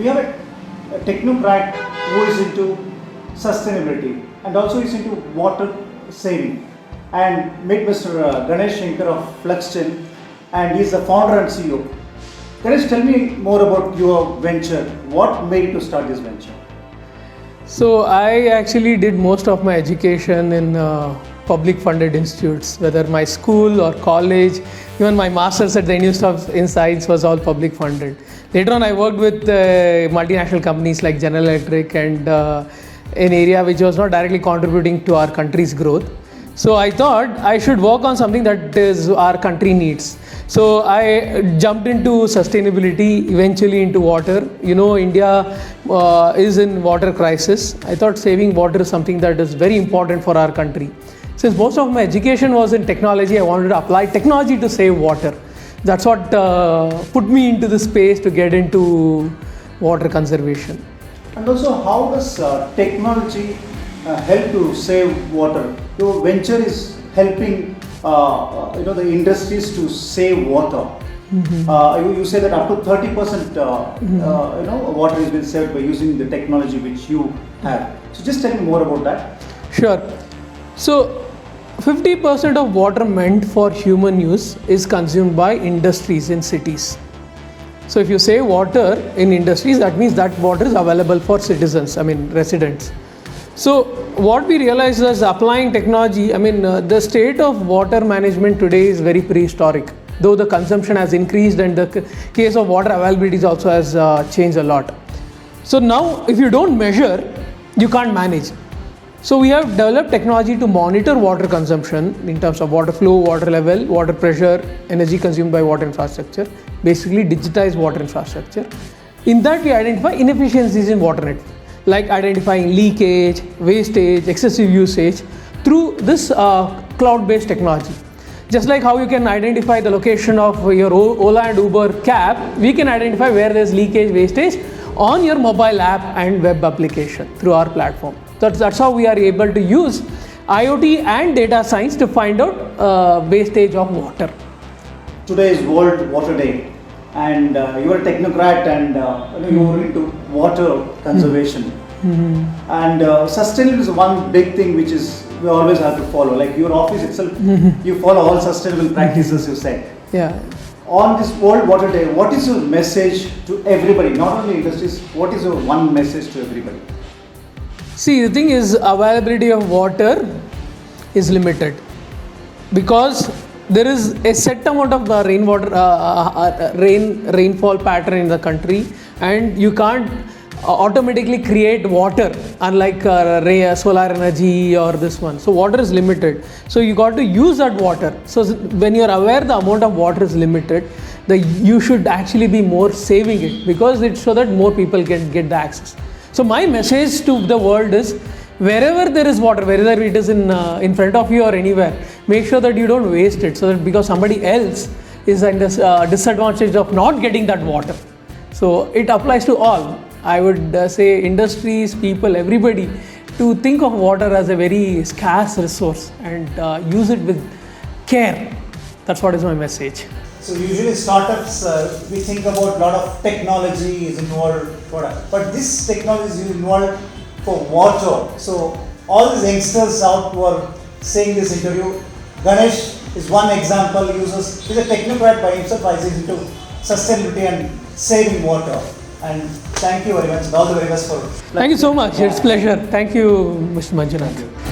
we have a technocrat who is into sustainability and also is into water saving, and meet Mr. Ganesh Shankar of Fluxgen, and he is the founder and CEO. Ganesh, tell me more about your venture. What made you to start this venture? So I actually did most of my education in public funded institutes, whether my school or college, even my masters at the Institute in Science was all public funded. Later on I worked with multinational companies like General Electric and an area which was not directly contributing to our country's growth. So I thought I should work on something that is our country needs. So I jumped into sustainability, eventually into water. You know, India is in water crisis. I thought saving water is something that is very important for our country. Since most of my education was in technology, I wanted to apply technology to save water. That's what put me into the space to get into water conservation. And also, how does technology help to save water? Your venture is helping the industries to save water. You say that up to 30% water has been saved by using the technology which you have. So just tell me more about that. Sure. So 50% of water meant for human use is consumed by industries in cities. So if you save water in industries, that means that water is available for citizens, residents. So what we realized is applying technology, the state of water management today is very prehistoric, though the consumption has increased and the case of water availability also has changed a lot. So now if you don't measure, you can't manage. So we have developed technology to monitor water consumption in terms of water flow, water level, water pressure, energy consumed by water infrastructure, basically digitize water infrastructure. In that we identify inefficiencies in water network, like identifying leakage, wastage, excessive usage through this cloud-based technology. Just like how you can identify the location of your Ola and Uber cab, we can identify where there's leakage, wastage on your mobile app and web application through our platform. That's how we are able to use IoT and data science to find out wastage of water. Today is World Water Day, and you are a technocrat and you are into water conservation. And sustainability is one big thing which is we always have to follow. Like your office itself, you follow all sustainable practices, you said. Yeah. On this World Water Day, what is your message to everybody, not only industries, what is your one message to everybody? See, the thing is, availability of water is limited because there is a set amount of rainfall pattern in the country, and you can't automatically create water unlike solar energy or this one. So water is limited. So you got to use that water. So when you are aware the amount of water is limited, you should actually be more saving it, because it's so that more people can get the access. So my message to the world is, wherever there is water, whether it is in front of you or anywhere, make sure that you don't waste it, so that because somebody else is at this disadvantage of not getting that water. So it applies to all. I would say industries, people, everybody, to think of water as a very scarce resource and use it with care. That's what is my message. So usually startups, we think about a lot of technology is involved, but this technology is involved for water. So all these youngsters out who are saying this interview, Ganesh is one example. He's a technocrat by himself, but he's into sustainability and saving water. And thank you very much. All the very best for. Thank you so much. It's a pleasure. Thank you, Mr. Manjunath.